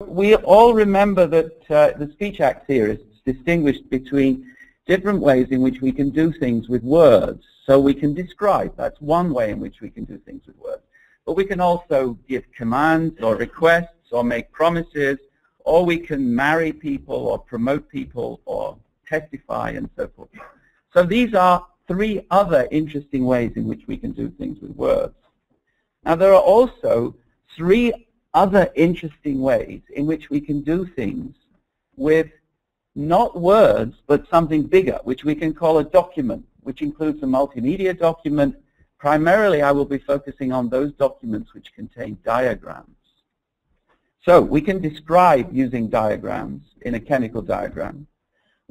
we all remember that the speech act theorists distinguished between different ways in which we can do things with words. So we can describe, that's one way in which we can do things with words. But we can also give commands or requests or make promises, or we can marry people or promote people or testify and so forth. So these are three other interesting ways in which we can do things with words. Now there are also three other interesting ways in which we can do things with not words but something bigger, which we can call a document, which includes a multimedia document. Primarily I will be focusing on those documents which contain diagrams. So we can describe using diagrams in a chemical diagram.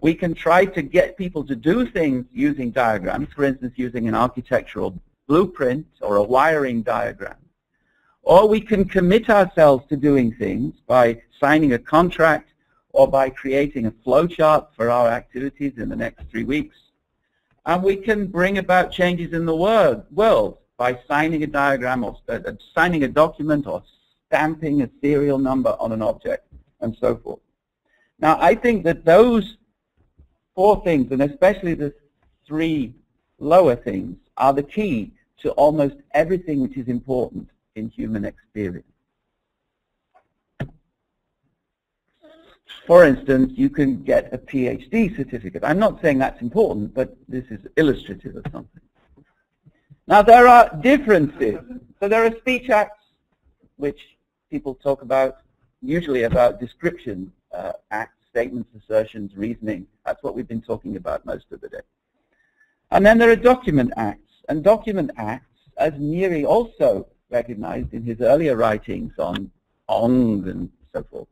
We can try to get people to do things using diagrams, for instance using an architectural blueprint or a wiring diagram. Or we can commit ourselves to doing things by signing a contract or by creating a flowchart for our activities in the next 3 weeks. And we can bring about changes in the world by signing a diagram or signing a document or stamping a serial number on an object and so forth. Now I think that those 4 things, and especially the 3 lower things, are the key to almost everything which is important in human experience. For instance, you can get a PhD certificate. I'm not saying that's important, but this is illustrative of something. Now there are differences. So there are speech acts, which people talk about, usually about description acts, statements, assertions, reasoning. That's what we've been talking about most of the day. And then there are document acts. And document acts, as Neary also recognized in his earlier writings on Ong and so forth,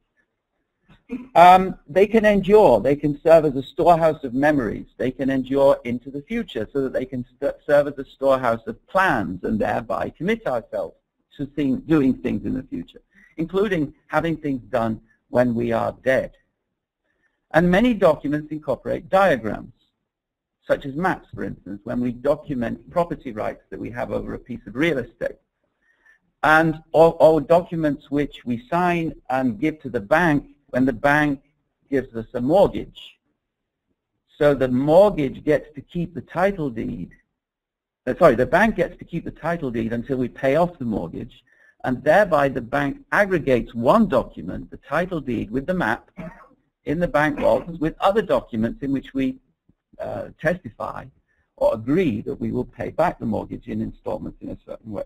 they can endure. They can serve as a storehouse of memories. They can endure into the future so that they can serve as a storehouse of plans and thereby commit ourselves to doing things in the future, including having things done when we are dead. And many documents incorporate diagrams, such as maps, for instance, when we document property rights that we have over a piece of real estate. And or documents which we sign and give to the bank when the bank gives us a mortgage. So the mortgage gets to keep the title deed. The bank gets to keep the title deed until we pay off the mortgage, and thereby the bank aggregates one document, the title deed, with the map in the bank vaults with other documents in which we testify or agree that we will pay back the mortgage in installments in a certain way.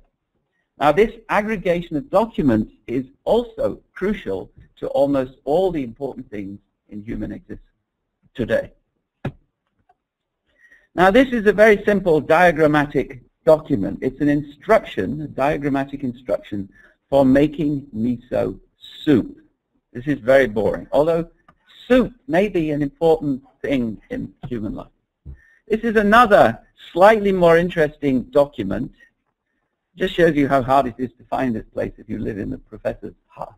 Now this aggregation of documents is also crucial to almost all the important things in human existence today. Now this is a very simple diagrammatic document. It's an instruction, a diagrammatic instruction for making miso soup. This is very boring, although soup may be an important thing in human life. This is another slightly more interesting document. Just shows you how hard it is to find this place if you live in the professor's house.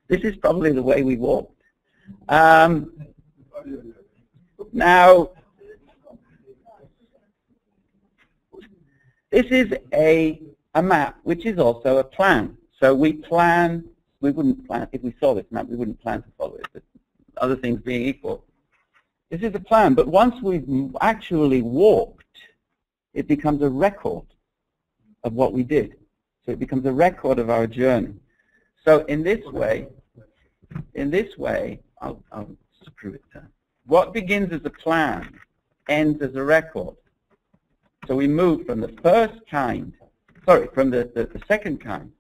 This is probably the way we walked. Now, this is a map, which is also a plan. So we wouldn't plan, if we saw this map, we wouldn't plan to follow it, but other things being equal. This is a plan, but once we've actually walked, it becomes a record of what we did. So it becomes a record of our journey. So in this way, I'll screw it down. What begins as a plan ends as a record. So we move from the first kind, from the second kind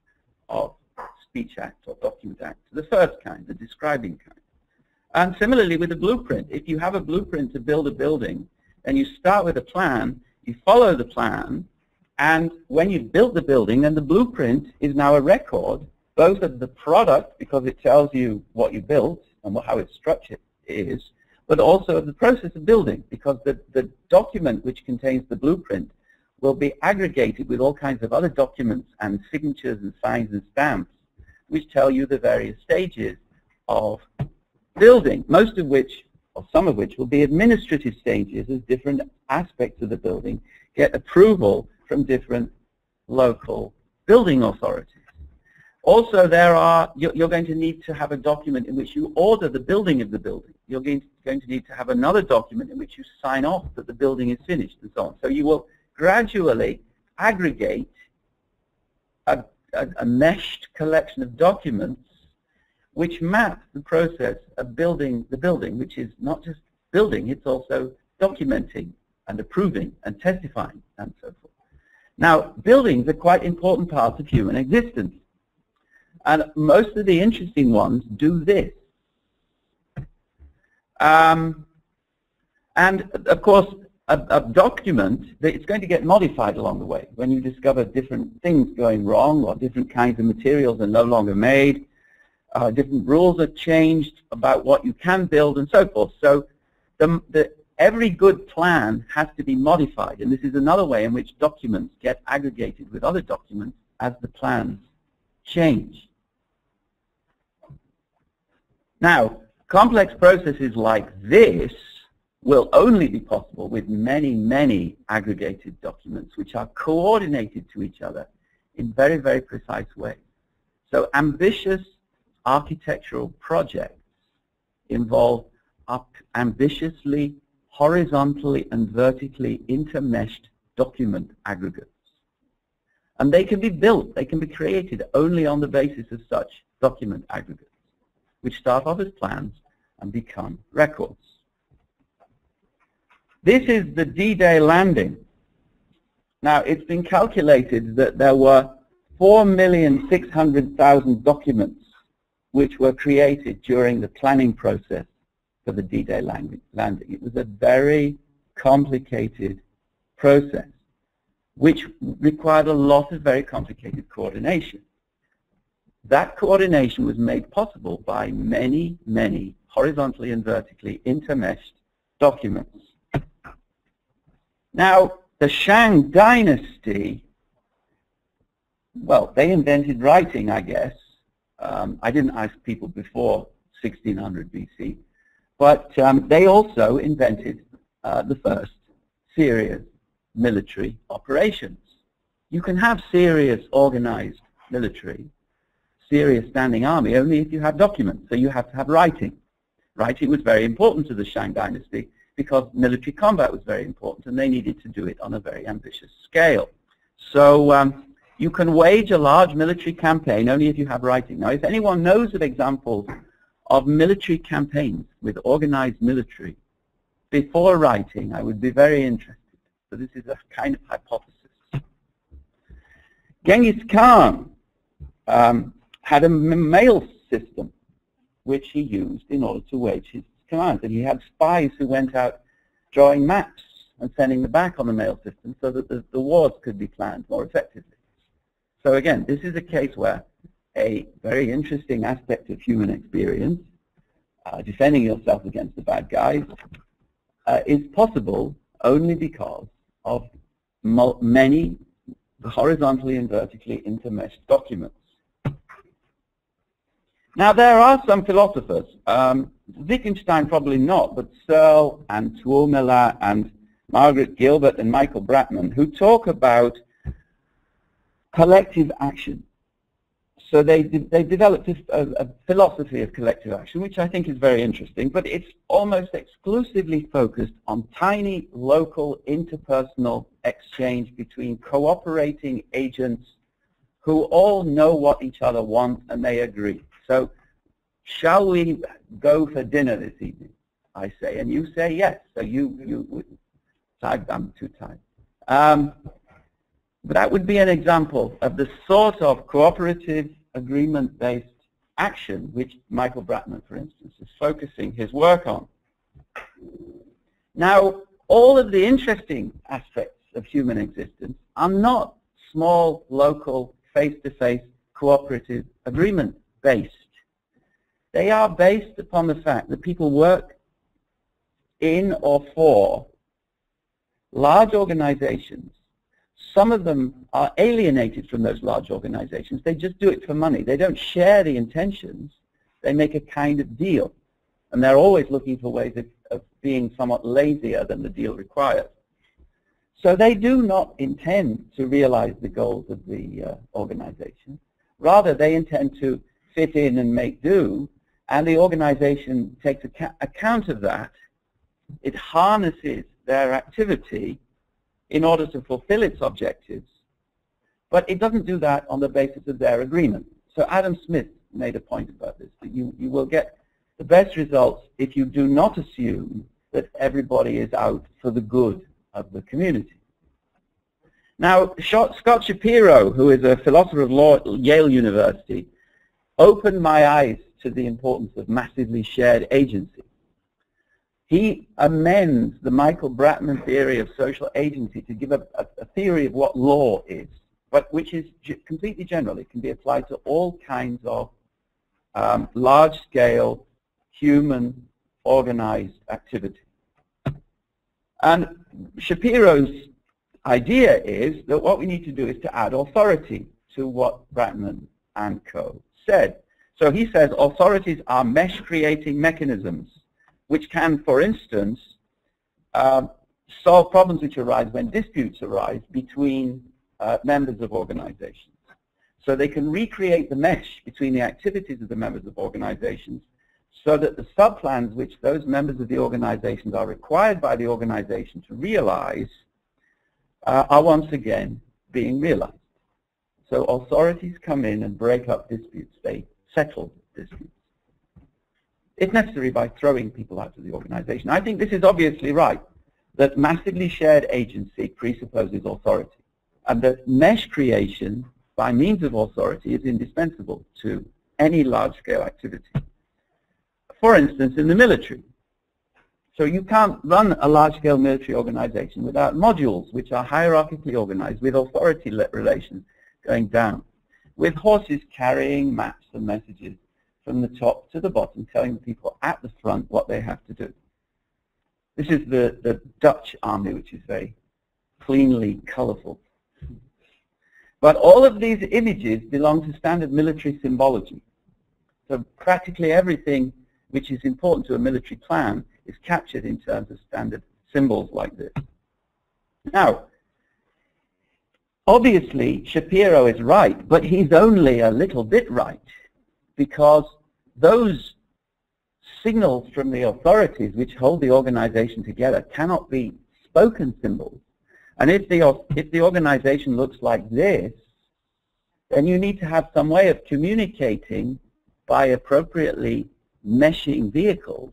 of speech act or document act to the first kind, the describing kind. And similarly with a blueprint, if you have a blueprint to build a building, and you start with a plan, you follow the plan, and when you build the building, then the blueprint is now a record, both of the product, because it tells you what you built and how its structure is, but also of the process of building, because the document which contains the blueprint will be aggregated with all kinds of other documents and signatures and signs and stamps, which tell you the various stages of building, most of which, or some of which, will be administrative stages as different aspects of the building get approval from different local building authorities. Also, you're going to need to have a document in which you order the building of the building. You're going to need to have another document in which you sign off that the building is finished and so on. So you will gradually aggregate a meshed collection of documents which map the process of building the building, which is not just building, it's also documenting and approving and testifying and so forth. Now, buildings are quite important parts of human existence. And most of the interesting ones do this. And of course, a document, it's going to get modified along the way. When you discover different things going wrong, or different kinds of materials are no longer made, different rules are changed about what you can build and so forth. So every good plan has to be modified. And this is another way in which documents get aggregated with other documents as the plans change. Now, complex processes like this will only be possible with many, many aggregated documents which are coordinated to each other in very, very precise ways. So ambitious architectural projects involve ambitiously, horizontally and vertically intermeshed document aggregates. And they can be built, they can be created only on the basis of such document aggregates, which start off as plans and become records. This is the D-Day landing. Now, it's been calculated that there were 4,600,000 documents which were created during the planning process for the D-Day landing. It was a very complicated process, which required a lot of very complicated coordination. That coordination was made possible by many, many horizontally and vertically intermeshed documents. Now, the Shang Dynasty, well, they invented writing, I guess. I didn't ask people before 1600 BC, but they also invented the first serious military operations. You can have serious organized military, serious standing army only if you have documents, so you have to have writing. Writing was very important to the Shang Dynasty because military combat was very important and they needed to do it on a very ambitious scale. So you can wage a large military campaign only if you have writing. Now, if anyone knows of examples of military campaigns with organized military before writing, I would be very interested. So this is a kind of hypothesis. Genghis Khan had a mail system which he used in order to wage his commands. And he had spies who went out drawing maps and sending them back on the mail system so that the wars could be planned more effectively. So again, this is a case where a very interesting aspect of human experience, defending yourself against the bad guys, is possible only because of many horizontally and vertically intermeshed documents. Now, there are some philosophers, Wittgenstein probably not, but Searle and Tuomela and Margaret Gilbert and Michael Bratman, who talk about collective action. So they've developed a philosophy of collective action, which I think is very interesting, but it's almost exclusively focused on tiny, local, interpersonal exchange between cooperating agents who all know what each other want and they agree. So, shall we go for dinner this evening? I say, and you say yes. So I'm too tired. But that would be an example of the sort of cooperative, agreement-based action which Michael Bratman, for instance, is focusing his work on. Now, all of the interesting aspects of human existence are not small, local, face-to-face, cooperative, agreement-based. They are based upon the fact that people work in or for large organizations. Some of them are alienated from those large organizations. They just do it for money. They don't share the intentions. They make a kind of deal. And they're always looking for ways of being somewhat lazier than the deal requires. So they do not intend to realize the goals of the organization. Rather, they intend to fit in and make do, and the organization takes account of that. It harnesses their activity in order to fulfill its objectives, but it doesn't do that on the basis of their agreement. So Adam Smith made a point about this, that you will get the best results if you do not assume that everybody is out for the good of the community. Now, Scott Shapiro, who is a philosopher of law at Yale University, opened my eyes to the importance of massively shared agency. He amends the Michael Bratman theory of social agency to give a theory of what law is, but which is completely general. It can be applied to all kinds of large-scale, human, organized activity. And Shapiro's idea is that what we need to do is to add authority to what Bratman and co. said. So he says authorities are mesh-creating mechanisms which can, for instance, solve problems which arise when disputes arise between members of organizations. So they can recreate the mesh between the activities of the members of organizations so that the subplans which those members of the organizations are required by the organization to realize are once again being realized. So authorities come in and break up disputes. They settle disputes. If necessary, by throwing people out of the organization. I think this is obviously right, that massively shared agency presupposes authority, and that mesh creation by means of authority is indispensable to any large-scale activity. For instance, in the military. So you can't run a large-scale military organization without modules which are hierarchically organized with authority relations going down, with horses carrying maps and messages from the top to the bottom, telling the people at the front what they have to do. This is the Dutch army, which is very cleanly colorful. But all of these images belong to standard military symbology. So practically everything which is important to a military plan is captured in terms of standard symbols like this. Now, obviously, Shapiro is right, but he's only a little bit right, because those signals from the authorities which hold the organization together cannot be spoken symbols. And if the organization looks like this, then you need to have some way of communicating by appropriately meshing vehicles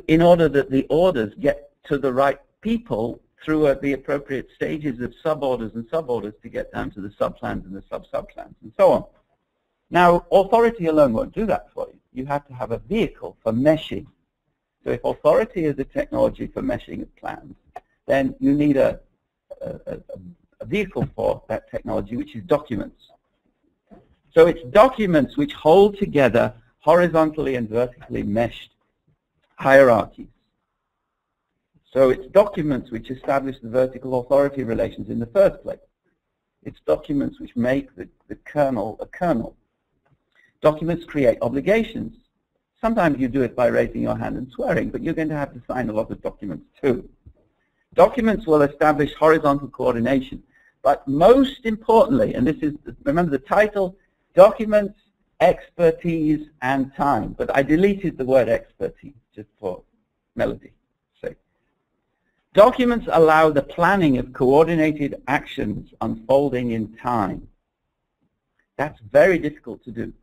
in order that the orders get to the right people through the appropriate stages of suborders and suborders to get down to the subplans and the sub-subplans and so on. Now, authority alone won't do that for you. You have to have a vehicle for meshing. So if authority is a technology for meshing of plans, then you need a vehicle for that technology, which is documents. So it's documents which hold together horizontally and vertically meshed hierarchies. So it's documents which establish the vertical authority relations in the first place. It's documents which make the kernel a kernel. Documents create obligations. Sometimes you do it by raising your hand and swearing, but you're going to have to sign a lot of documents too. Documents will establish horizontal coordination. But most importantly, and this is, remember the title, documents, expertise, and time. But I deleted the word expertise just for melody sake. Documents allow the planning of coordinated actions unfolding in time. That's very difficult to do.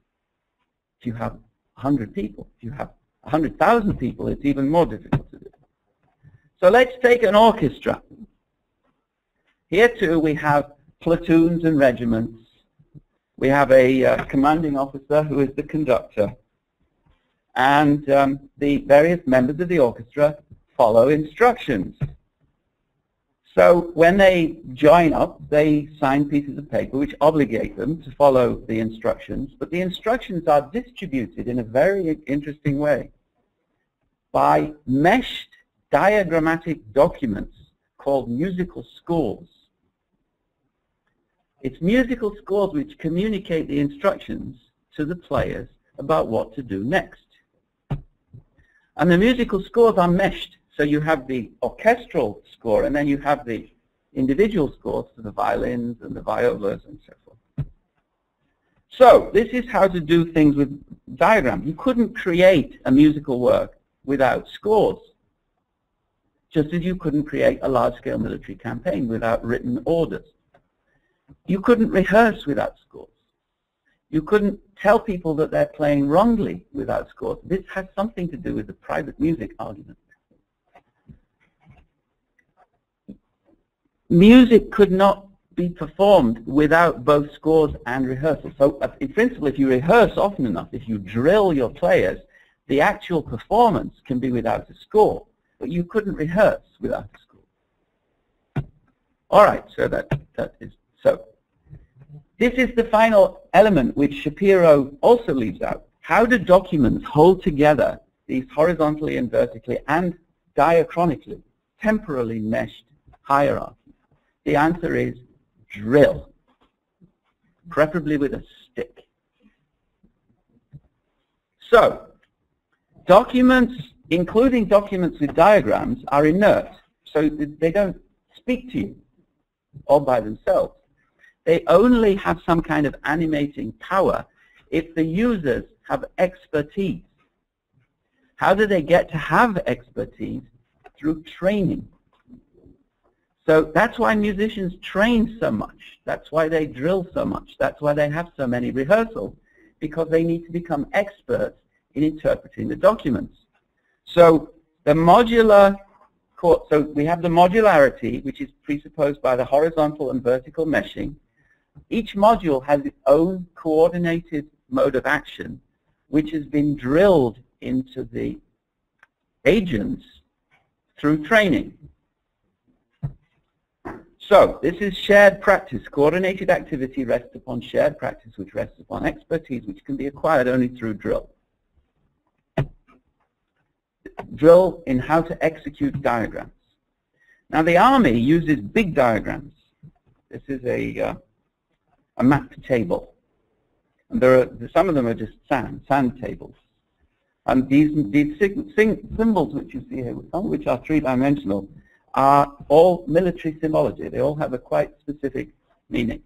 If you have 100 people, if you have 100,000 people, it's even more difficult to do. So let's take an orchestra. Here too we have platoons and regiments. We have a commanding officer who is the conductor. And the various members of the orchestra follow instructions. So when they join up, they sign pieces of paper which obligate them to follow the instructions. But the instructions are distributed in a very interesting way by meshed diagrammatic documents called musical scores. It's musical scores which communicate the instructions to the players about what to do next. And the musical scores are meshed. So you have the orchestral score, and then you have the individual scores for the violins and the violas and so forth. So this is how to do things with diagrams. You couldn't create a musical work without scores, just as you couldn't create a large-scale military campaign without written orders. You couldn't rehearse without scores. You couldn't tell people that they're playing wrongly without scores. This has something to do with the private music argument. Music could not be performed without both scores and rehearsal. So in principle, if you rehearse often enough, if you drill your players, the actual performance can be without a score, but you couldn't rehearse without a score. All right, so that is so. This is the final element which Shapiro also leaves out. How do documents hold together these horizontally and vertically and diachronically, temporally meshed hierarchies? The answer is drill, preferably with a stick. So, documents, including documents with diagrams, are inert, so they don't speak to you all by themselves. They only have some kind of animating power if the users have expertise. How do they get to have expertise? Through training. So that's why musicians train so much. That's why they drill so much. That's why they have so many rehearsals, because they need to become experts in interpreting the documents. So the modular, so we have the modularity, which is presupposed by the horizontal and vertical meshing. Each module has its own coordinated mode of action, which has been drilled into the agents through training. So this is shared practice. Coordinated activity rests upon shared practice, which rests upon expertise, which can be acquired only through drill. Drill in how to execute diagrams. Now the Army uses big diagrams. This is a map table. And some of them are just sand tables. And these symbols which you see here, some of which are three-dimensional, are all military symbology. They all have a quite specific meaning.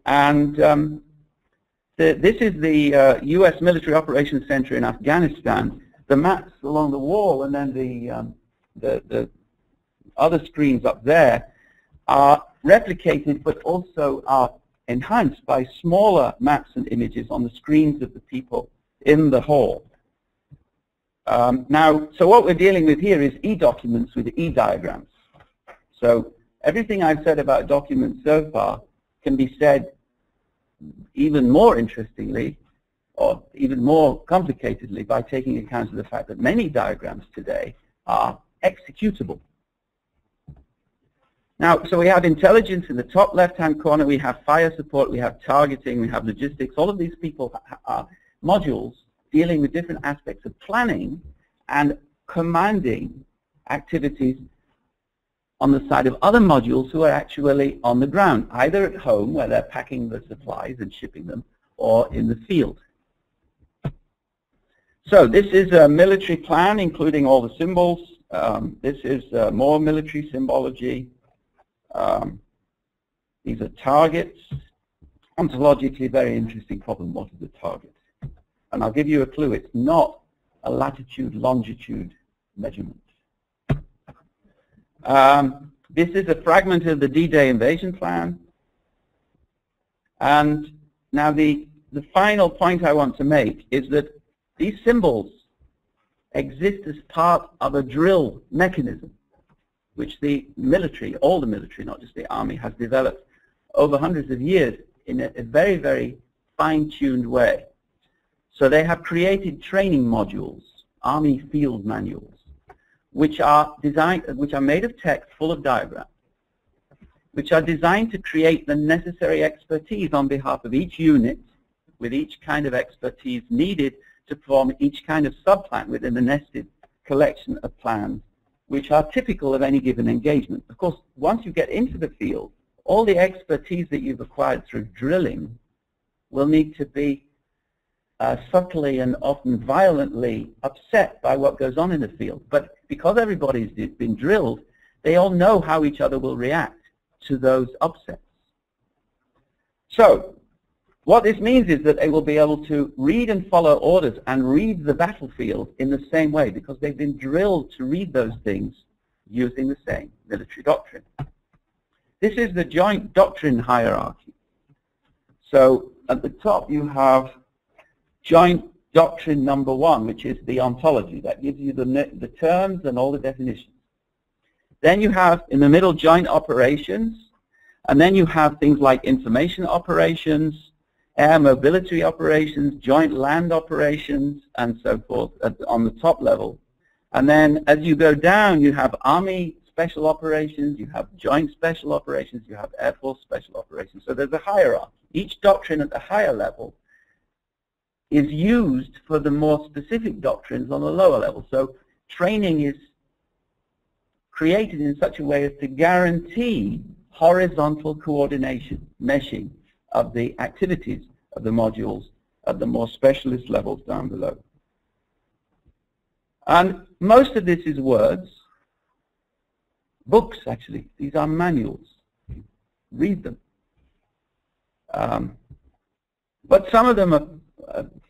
And this is the U.S. Military Operations Center in Afghanistan. The maps along the wall and then the other screens up there are replicated but also are enhanced by smaller maps and images on the screens of the people in the hall. Now, so what we're dealing with here is e-documents with e-diagrams. So everything I've said about documents so far can be said even more interestingly or even more complicatedly by taking account of the fact that many diagrams today are executable. Now, so we have intelligence in the top left-hand corner, we have fire support, we have targeting, we have logistics. All of these people are modules dealing with different aspects of planning and commanding activities on the side of other modules who are actually on the ground, either at home where they're packing the supplies and shipping them, or in the field. So this is a military plan, including all the symbols. This is more military symbology. These are targets. Ontologically, very interesting problem. What is a target? And I'll give you a clue. It's not a latitude-longitude measurement. This is a fragment of the D-Day invasion plan. And now the final point I want to make is that these symbols exist as part of a drill mechanism, which the military, all the military, not just the Army, has developed over hundreds of years in a very, very fine-tuned way. So they have created training modules, Army field manuals, which are made of text full of diagrams, which are designed to create the necessary expertise on behalf of each unit, with each kind of expertise needed to perform each kind of subplan within the nested collection of plans, which are typical of any given engagement. Of course, once you get into the field, all the expertise that you've acquired through drilling will need to be subtly and often violently upset by what goes on in the field. But because everybody's been drilled, they all know how each other will react to those upsets. So What this means is that they will be able to read and follow orders and read the battlefield in the same way because they've been drilled to read those things using the same military doctrine. This is the joint doctrine hierarchy. So at the top you have joint doctrine number 1, which is the ontology. That gives you the terms and all the definitions. Then you have in the middle joint operations, and then you have things like information operations, air mobility operations, joint land operations, and so forth on the top level. And then as you go down, you have Army special operations, you have joint special operations, you have Air Force special operations. So there's a hierarchy. Each doctrine at the higher level is used for the more specific doctrines on the lower level. So training is created in such a way as to guarantee horizontal coordination, meshing of the activities of the modules at the more specialist levels down below. And most of this is words, books actually. These are manuals. Read them. But some of them are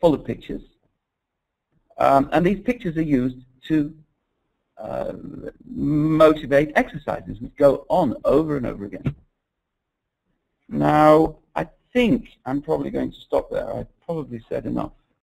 full of pictures. And these pictures are used to motivate exercises which go on over and over again. Now, I think I'm probably going to stop there. I've probably said enough.